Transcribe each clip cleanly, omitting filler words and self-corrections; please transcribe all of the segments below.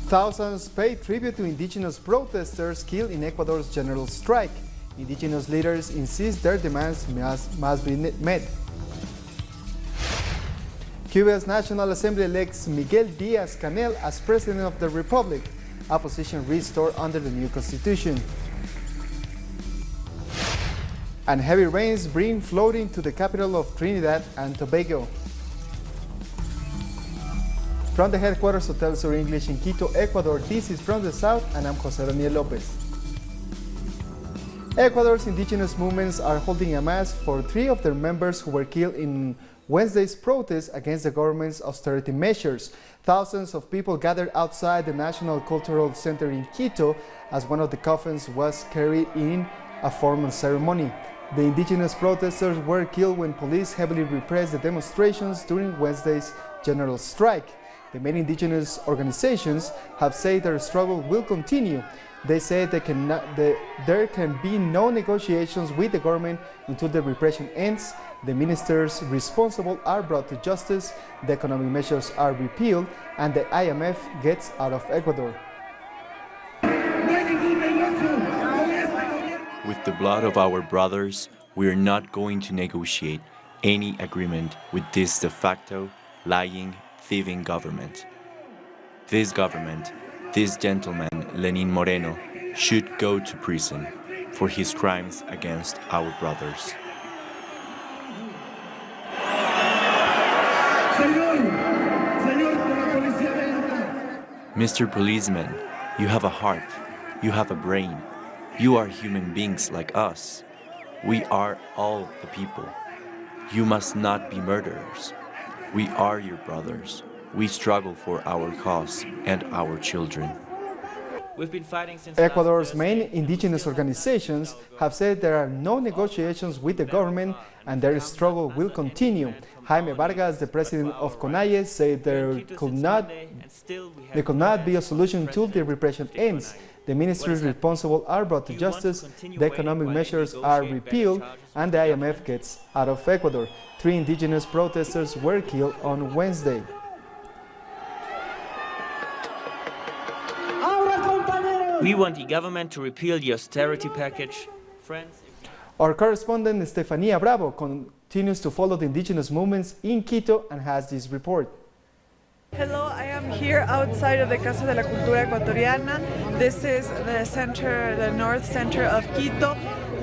Thousands pay tribute to indigenous protesters killed in Ecuador's general strike. Indigenous leaders insist their demands must be met. Cuba's National Assembly elects Miguel Diaz-Canel as President of the Republic, a position restored under the new constitution. And heavy rains bring flooding to the capital of Trinidad and Tobago. From the headquarters of Telesur English in Quito, Ecuador, this is From the South, and I'm Jose Daniel Lopez. Ecuador's indigenous movements are holding a mass for 3 of their members who were killed in Wednesday's protest against the government's austerity measures. Thousands of people gathered outside the National Cultural Center in Quito as one of the coffins was carried in a formal ceremony. The indigenous protesters were killed when police heavily repressed the demonstrations during Wednesday's general strike. The main indigenous organizations have said their struggle will continue. They say there can be no negotiations with the government until the repression ends, the ministers responsible are brought to justice, the economic measures are repealed, and the IMF gets out of Ecuador. With the blood of our brothers, we are not going to negotiate any agreement with this de facto, lying, thieving government. This government, this gentleman, Lenin Moreno, should go to prison for his crimes against our brothers. Mr. Policeman, you have a heart, you have a brain, you are human beings like us. We are all the people. You must not be murderers. We are your brothers. We struggle for our cause and our children. We've been fighting since Ecuador's main indigenous organizations have said there are no negotiations with the government and their struggle will continue. Jaime Vargas, the president of CONAIE, said there could not be a solution until the repression ends. The ministries responsible are brought to justice, the economic measures are repealed, and the IMF gets out of Ecuador. 3 indigenous protesters were killed on Wednesday. we want the government to repeal the austerity package. Friends, our correspondent Estefania Bravo continues to follow the indigenous movements in Quito and has this report. Hello, I am here outside of the Casa de la Cultura Ecuatoriana. This is the center, the north center of Quito,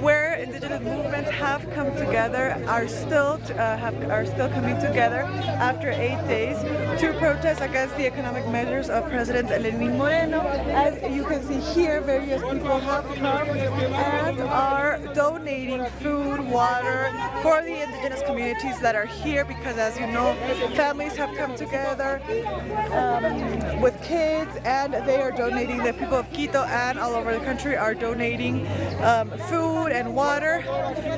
where indigenous movements have come together, are still coming together after 8 days to protest against the economic measures of President Lenin Moreno. As you can see here, various people have come and are donating food, water for the indigenous communities that are here, because as you know, families have come together with kids, and they are donating. The people of Quito and all over the country are donating food and water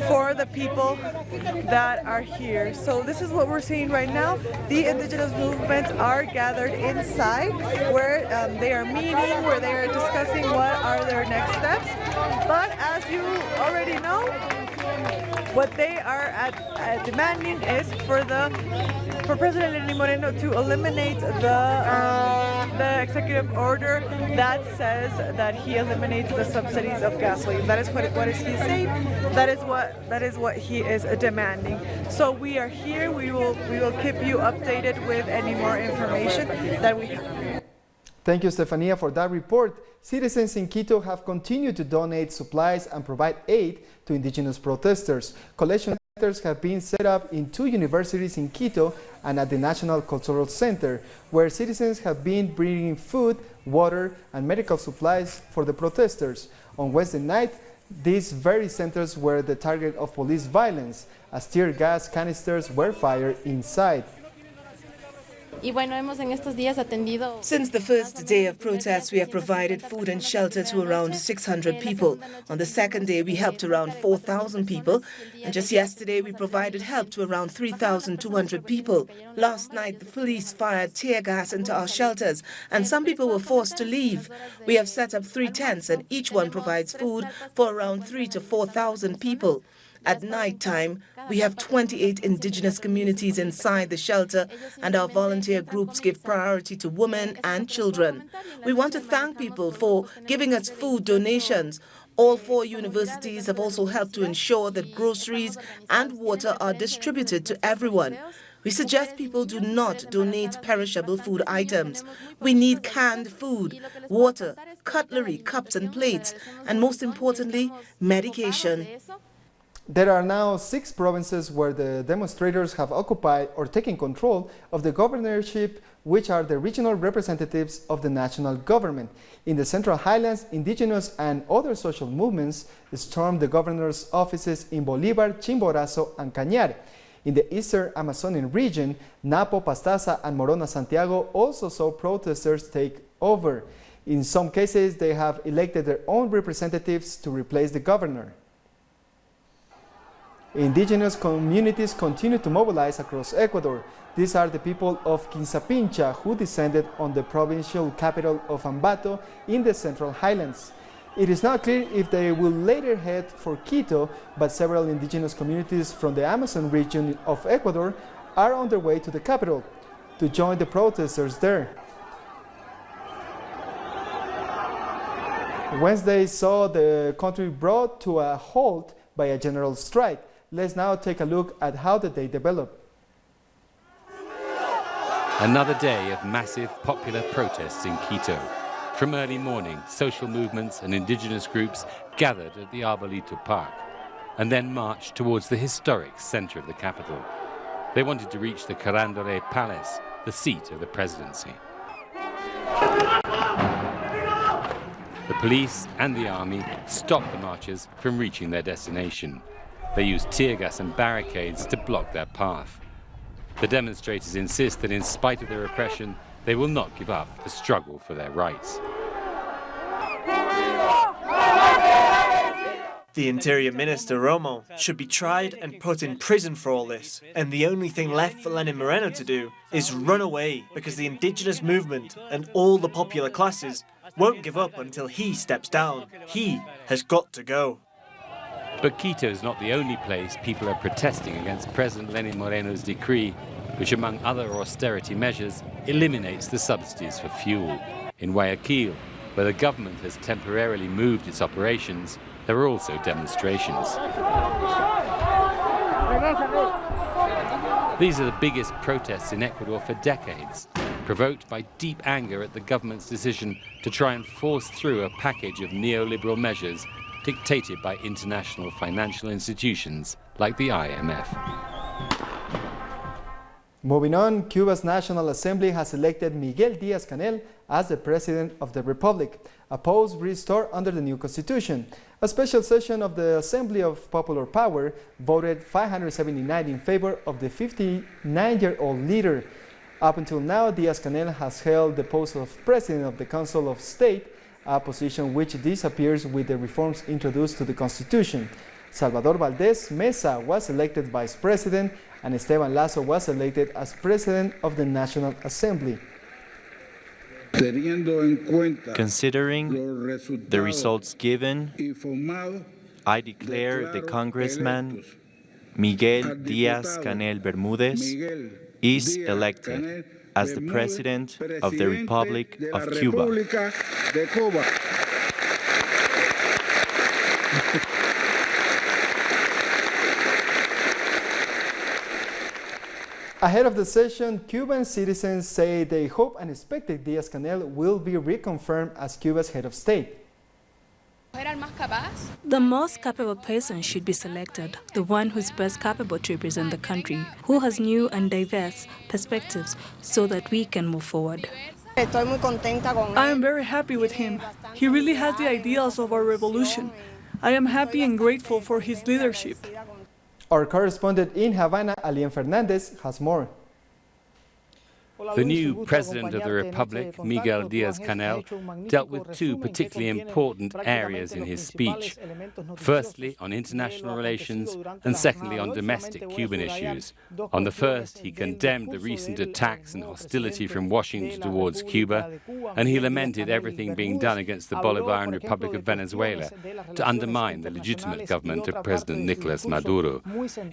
for the people that are here. So this is what we're seeing right now. The indigenous movements are gathered inside, where they are meeting, where they are discussing what are their next steps. But as you already know, what they are demanding is for President Lenin Moreno to eliminate the executive order that says that he eliminates the subsidies of gasoline. That is what is he saying. That is what he is demanding. So we are here. We will keep you updated with any more information that we have. Thank you, Stefania, for that report. Citizens in Quito have continued to donate supplies and provide aid to indigenous protesters. Collection centers have been set up in 2 universities in Quito and at the National Cultural Center, where citizens have been bringing food, water, and medical supplies for the protesters. On Wednesday night, these very centers were the target of police violence, as tear gas canisters were fired inside. Since the first day of protest, we have provided food and shelter to around 600 people. On the second day, we helped around 4,000 people. And just yesterday, we provided help to around 3,200 people. Last night, the police fired tear gas into our shelters, and some people were forced to leave. We have set up 3 tents, and each one provides food for around 3,000 to 4,000 people. At night time, we have 28 indigenous communities inside the shelter, and our volunteer groups give priority to women and children. We want to thank people for giving us food donations. All 4 universities have also helped to ensure that groceries and water are distributed to everyone. We suggest people do not donate perishable food items. We need canned food, water, cutlery, cups and plates, and most importantly, medication. There are now 6 provinces where the demonstrators have occupied or taken control of the governorship, which are the regional representatives of the national government. In the Central Highlands, Indigenous and other social movements stormed the governor's offices in Bolívar, Chimborazo, and Cañar. In the eastern Amazonian region, Napo, Pastaza, and Morona, Santiago also saw protesters take over. In some cases, they have elected their own representatives to replace the governor. Indigenous communities continue to mobilize across Ecuador. These are the people of Quinzapincha who descended on the provincial capital of Ambato in the Central Highlands. It is not clear if they will later head for Quito, but several indigenous communities from the Amazon region of Ecuador are on their way to the capital to join the protesters there. Wednesday saw the country brought to a halt by a general strike. Let's now take a look at how the day developed. Another day of massive popular protests in Quito. From early morning, social movements and indigenous groups gathered at the Arbolito Park and then marched towards the historic center of the capital. They wanted to reach the Caranderé Palace, the seat of the presidency. The police and the army stopped the marchers from reaching their destination. They used tear gas and barricades to block their path. The demonstrators insist that in spite of the repression, they will not give up the struggle for their rights. The Interior Minister, Romo, should be tried and put in prison for all this. And the only thing left for Lenin Moreno to do is run away, because the indigenous movement and all the popular classes won't give up until he steps down. He has got to go. But Quito is not the only place people are protesting against President Lenin Moreno's decree, which, among other austerity measures, eliminates the subsidies for fuel. In Guayaquil, where the government has temporarily moved its operations, there are also demonstrations. These are the biggest protests in Ecuador for decades, provoked by deep anger at the government's decision to try and force through a package of neoliberal measures dictated by international financial institutions like the IMF. Moving on, Cuba's National Assembly has elected Miguel Diaz-Canel as the President of the Republic, a post restored under the new constitution. A special session of the Assembly of Popular Power voted 579 in favor of the 59-year-old leader. Up until now, Diaz-Canel has held the post of President of the Council of State, a position which disappears with the reforms introduced to the Constitution. Salvador Valdez Mesa was elected Vice President, and Esteban Lazo was elected as President of the National Assembly. Considering the results given, I declare the Congressman Miguel Diaz-Canel Bermúdez is elected as the President of the Republic of Cuba. Ahead of the session, Cuban citizens say they hope and expect that Diaz-Canel will be reconfirmed as Cuba's head of state. The most capable person should be selected, the one who is best capable to represent the country, who has new and diverse perspectives so that we can move forward. I am very happy with him. He really has the ideals of our revolution. I am happy and grateful for his leadership. Our correspondent in Havana, Alien Fernandez, has more. The new President of the Republic, Miguel Diaz-Canel, dealt with two particularly important areas in his speech. Firstly, on international relations, and secondly, on domestic Cuban issues. On the first, he condemned the recent attacks and hostility from Washington towards Cuba, and he lamented everything being done against the Bolivarian Republic of Venezuela to undermine the legitimate government of President Nicolas Maduro,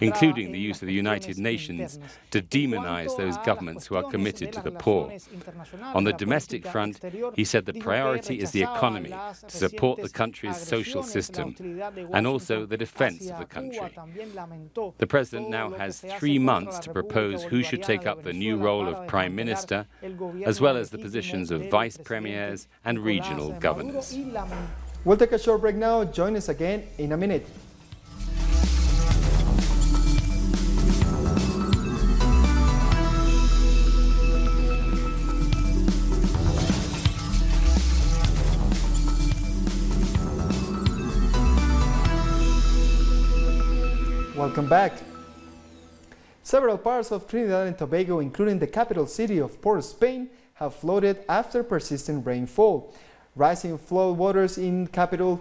including the use of the United Nations to demonize those governments who are committed to the poor. On the domestic front, he said the priority is the economy, to support the country's social system, and also the defense of the country. The president now has 3 months to propose who should take up the new role of prime minister, as well as the positions of vice premiers and regional governors. We'll take a short break now. Join us again in a minute. Welcome back. Several parts of Trinidad and Tobago, including the capital city of Port Spain, have flooded after persistent rainfall. Rising flood waters in capital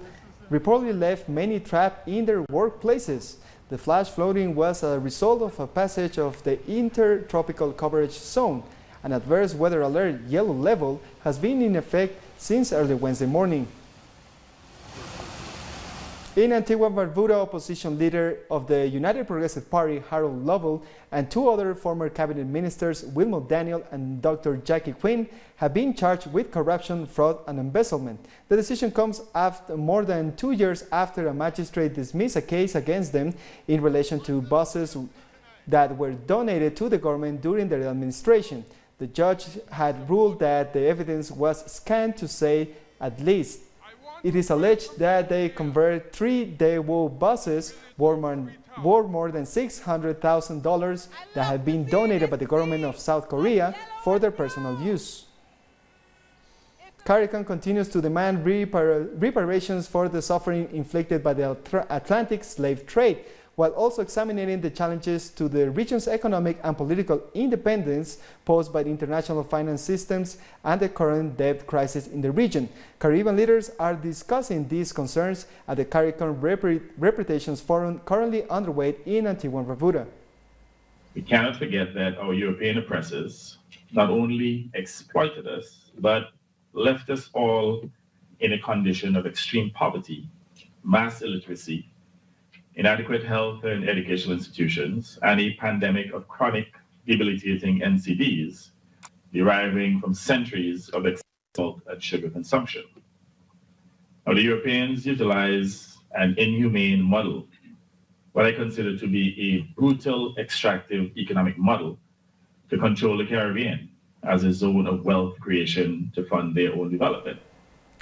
reportedly left many trapped in their workplaces. The flash flooding was a result of a passage of the intertropical coverage zone. An adverse weather alert yellow level has been in effect since early Wednesday morning. In Antigua and Barbuda, opposition leader of the United Progressive Party, Harold Lovell, and 2 other former cabinet ministers, Wilmot Daniel and Dr. Jackie Quinn, have been charged with corruption, fraud, and embezzlement. The decision comes after more than 2 years after a magistrate dismissed a case against them in relation to buses that were donated to the government during their administration. The judge had ruled that the evidence was scant, to say at least. It is alleged that they converted 3 Daewoo buses worth more than $600,000 that had been donated by the government of South Korea for their personal use. CARICOM continues to demand reparations for the suffering inflicted by the Atlantic slave trade, while also examining the challenges to the region's economic and political independence posed by the international finance systems and the current debt crisis in the region. Caribbean leaders are discussing these concerns at the CARICOM Reputations Forum currently underway in Antigua and Barbuda. We cannot forget that our European oppressors not only exploited us, but left us all in a condition of extreme poverty, mass illiteracy, inadequate health and educational institutions, and a pandemic of chronic, debilitating NCDs deriving from centuries of excess salt and sugar consumption. Now, the Europeans utilize an inhumane model, what I consider to be a brutal, extractive economic model to control the Caribbean as a zone of wealth creation to fund their own development.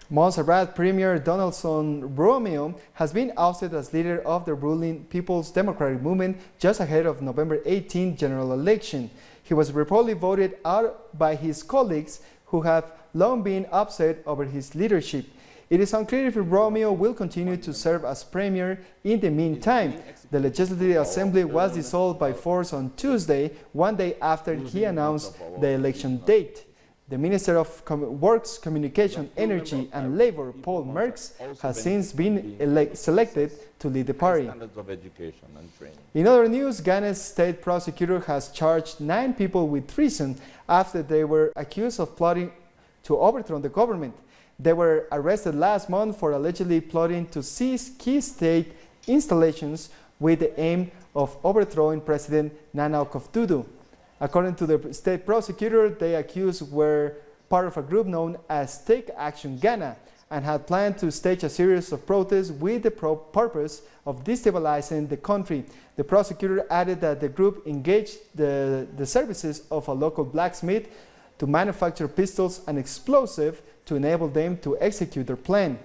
Montserrat Premier Donaldson Romeo has been ousted as leader of the ruling People's Democratic Movement just ahead of November 18 general election. He was reportedly voted out by his colleagues who have long been upset over his leadership. It is unclear if Romeo will continue to serve as premier in the meantime. The Legislative Assembly was dissolved by force on Tuesday, 1 day after he announced the election date. The Minister of Works, Communication, Energy and Labor, Paul Merks, has since been selected to lead the party. In other news, Ghana's state prosecutor has charged 9 people with treason after they were accused of plotting to overthrow the government. They were arrested last month for allegedly plotting to seize key state installations with the aim of overthrowing President Nana Akufo-Addo. According to the state prosecutor, the accused were part of a group known as Take Action Ghana and had planned to stage a series of protests with the purpose of destabilizing the country. The prosecutor added that the group engaged the services of a local blacksmith to manufacture pistols and explosives to enable them to execute their plan.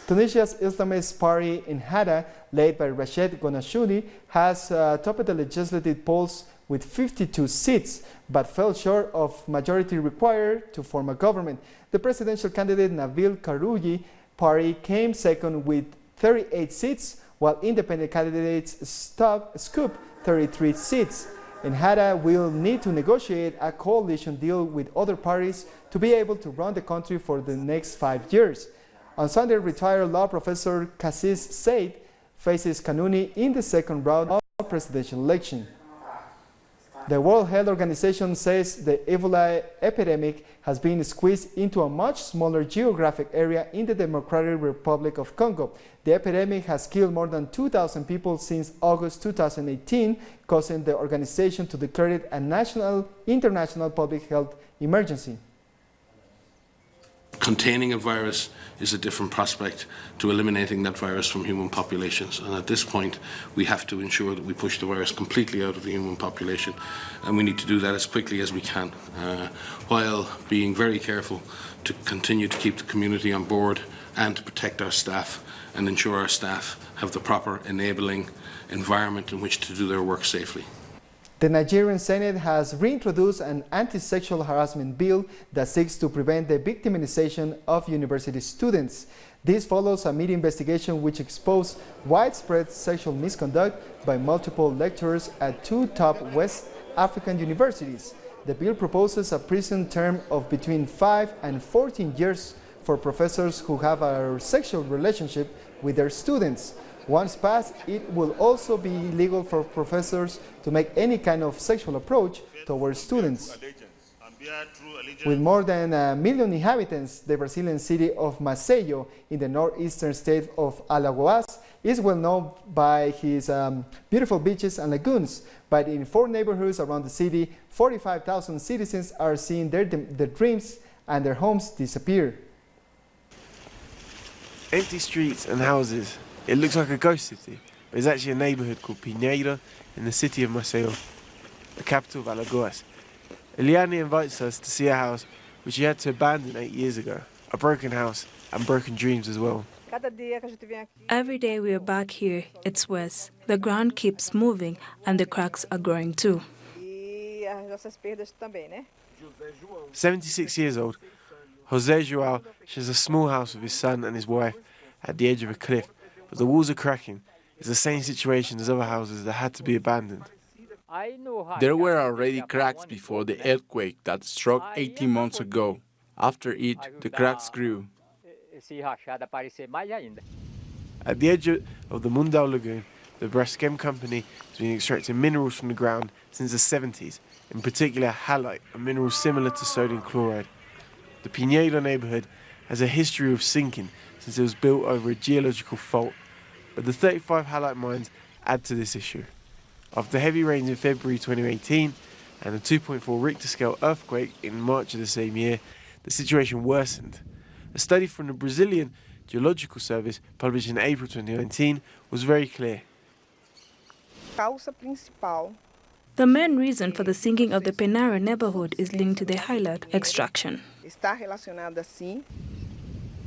Tunisia's Islamist party Ennahda, led by Rached Ghannouchi, has topped the legislative polls with 52 seats, but fell short of majority required to form a government. The presidential candidate Nabil Karouji party came second with 38 seats, while independent candidates scooped 33 seats. Ennahda will need to negotiate a coalition deal with other parties to be able to run the country for the next 5 years. On Sunday, retired law professor Cassis Said faces Kanuni in the second round of the presidential election. The World Health Organization says the Ebola epidemic has been squeezed into a much smaller geographic area in the Democratic Republic of Congo. The epidemic has killed more than 2,000 people since August 2018, causing the organization to declare it a international public health emergency. Containing a virus is a different prospect to eliminating that virus from human populations, and at this point we have to ensure that we push the virus completely out of the human population, and we need to do that as quickly as we can, while being very careful to continue to keep the community on board and to protect our staff and ensure our staff have the proper enabling environment in which to do their work safely. The Nigerian Senate has reintroduced an anti-sexual harassment bill that seeks to prevent the victimization of university students. This follows a media investigation which exposed widespread sexual misconduct by multiple lecturers at 2 top West African universities. The bill proposes a prison term of between 5 and 14 years for professors who have a sexual relationship with their students. Once passed, it will also be illegal for professors to make any kind of sexual approach towards students. With more than 1 million inhabitants, the Brazilian city of Maceió in the northeastern state of Alagoas is well known by his beautiful beaches and lagoons. But in 4 neighborhoods around the city, 45,000 citizens are seeing their dreams and their homes disappear. Empty streets and houses. It looks like a ghost city, but it's actually a neighbourhood called Pinheiro in the city of Maceió, the capital of Alagoas. Eliane invites us to see a house which she had to abandon 8 years ago, a broken house and broken dreams as well. Every day we are back here, it's worse. The ground keeps moving and the cracks are growing too. 76 years old, José João shares a small house with his son and his wife at the edge of a cliff, but the walls are cracking. It's the same situation as other houses that had to be abandoned. There were already cracks before the earthquake that struck 18 months ago. After it, the cracks grew. At the edge of the Mundao Lagoon, the Braskem company has been extracting minerals from the ground since the 70s, in particular halite, a mineral similar to sodium chloride. The Pinheiro neighbourhood has a history of sinking since it was built over a geological fault, but the 35 halite mines add to this issue. After heavy rains in February 2018 and a 2.4 Richter scale earthquake in March of the same year, the situation worsened. A study from the Brazilian Geological Service, published in April 2019, was very clear. The main reason for the sinking of the Pinheiro neighborhood is linked to the halite extraction.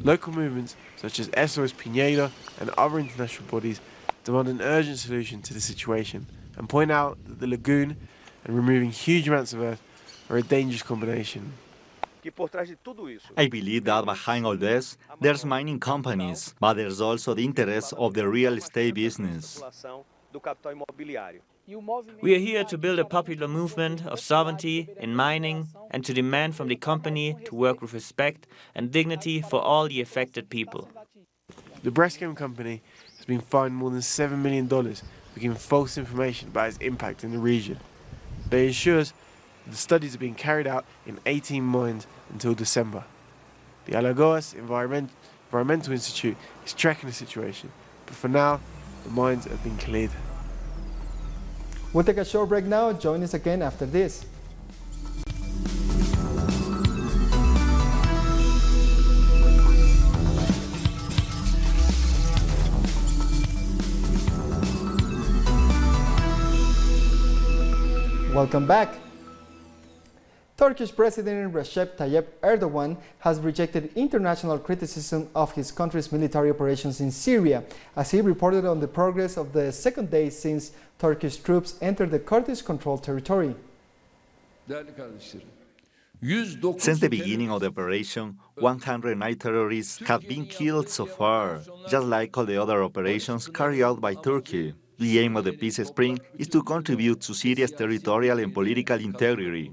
Local movements such as SOS Pinheiro and other international bodies demand an urgent solution to the situation and point out that the lagoon and removing huge amounts of earth are a dangerous combination. I believe that behind all this, there's mining companies, but there's also the interest of the real estate business. We are here to build a popular movement of sovereignty in mining and to demand from the company to work with respect and dignity for all the affected people. The Braskem company has been fined more than $7 million for giving false information about its impact in the region. But it ensures that the studies are being carried out in 18 mines until December. The Alagoas Environmental Institute is tracking the situation, but for now, the mines have been cleared. We'll take a short break now. Join us again after this. Welcome back. Turkish President Recep Tayyip Erdogan has rejected international criticism of his country's military operations in Syria, as he reported on the progress of the second day since Turkish troops entered the Kurdish-controlled territory. Since the beginning of the operation, 109 terrorists have been killed so far, just like all the other operations carried out by Turkey. The aim of the Peace Spring is to contribute to Syria's territorial and political integrity.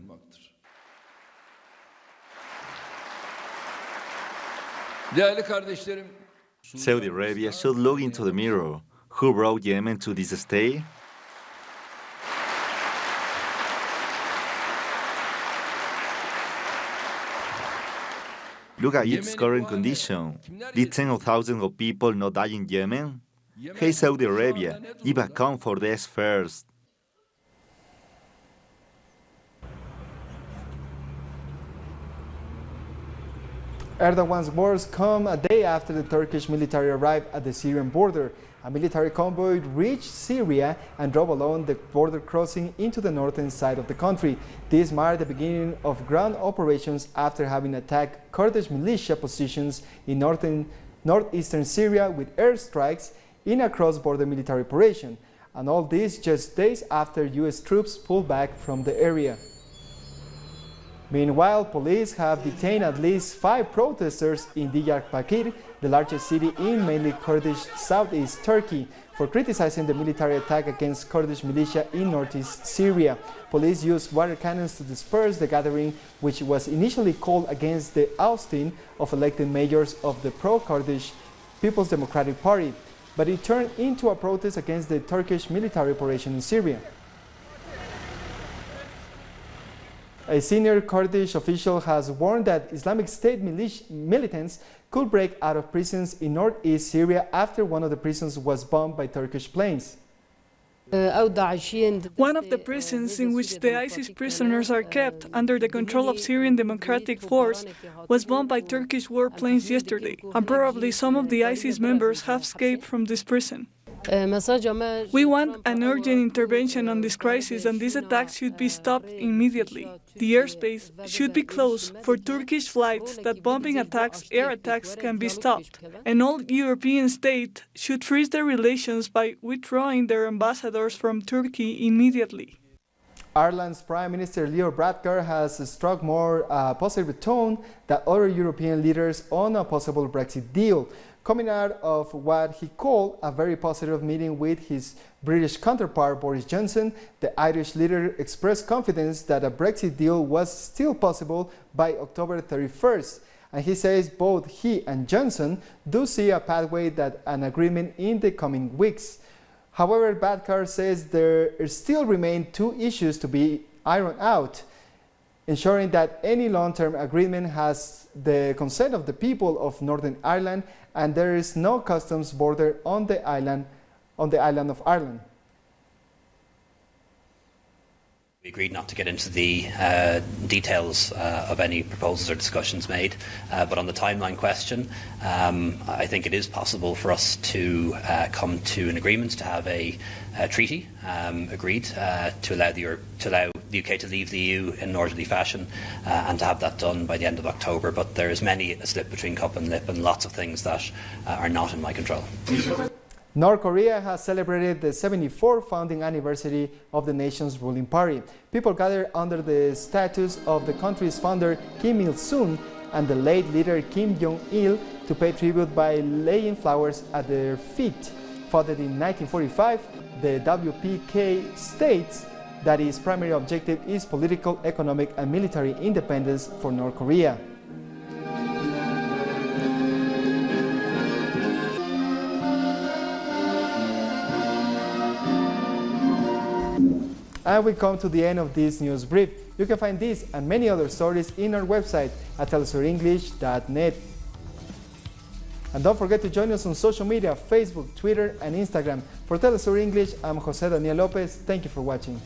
Saudi Arabia should look into the mirror. Who brought Yemen to this state? Look at its current condition. Did tens of thousands of people not die in Yemen? Hey, Saudi Arabia, give account for this first. Erdogan's words come a day after the Turkish military arrived at the Syrian border. A military convoy reached Syria and drove along the border crossing into the northern side of the country. This marked the beginning of ground operations after having attacked Kurdish militia positions in northeastern Syria with airstrikes in a cross-border military operation. And all this just days after U.S. troops pulled back from the area. Meanwhile, police have detained at least 5 protesters in Diyarbakir, the largest city in mainly Kurdish southeast Turkey, for criticizing the military attack against Kurdish militia in northeast Syria. Police used water cannons to disperse the gathering, which was initially called against the ousting of elected mayors of the pro-Kurdish People's Democratic Party, but it turned into a protest against the Turkish military operation in Syria. A senior Kurdish official has warned that Islamic State militants could break out of prisons in northeast Syria after one of the prisons was bombed by Turkish planes. One of the prisons in which the ISIS prisoners are kept under the control of Syrian Democratic Force was bombed by Turkish warplanes yesterday, and probably some of the ISIS members have escaped from this prison. We want an urgent intervention on this crisis, and these attacks should be stopped immediately. The airspace should be closed for Turkish flights that bombing attacks, air attacks can be stopped. And all European states should freeze their relations by withdrawing their ambassadors from Turkey immediately. Ireland's Prime Minister Leo Varadkar has struck more positive tone than other European leaders on a possible Brexit deal, coming out of what he called a very positive meeting with his British counterpart Boris Johnson. The Irish leader expressed confidence that a Brexit deal was still possible by October 31st. And he says both he and Johnson do see a pathway that an agreement in the coming weeks. However, Varadkar says there still remain 2 issues to be ironed out, ensuring that any long-term agreement has the consent of the people of Northern Ireland, and there is no customs border on the island of Ireland. We agreed not to get into the details of any proposals or discussions made, but on the timeline question, I think it is possible for us to come to an agreement to have a treaty agreed to allow the UK to leave the EU in an orderly fashion, and to have that done by the end of October. But there is many a slip between cup and lip and lots of things that are not in my control. North Korea has celebrated the 74th founding anniversary of the nation's ruling party. People gathered under the statues of the country's founder Kim Il-sung and the late leader Kim Jong-il to pay tribute by laying flowers at their feet. Founded in 1945, the WPK states that its primary objective is political, economic, and military independence for North Korea. And we come to the end of this news brief. You can find this and many other stories in our website at telesurenglish.net. And don't forget to join us on social media, Facebook, Twitter, and Instagram. For Telesur English, I'm Jose Daniel Lopez. Thank you for watching.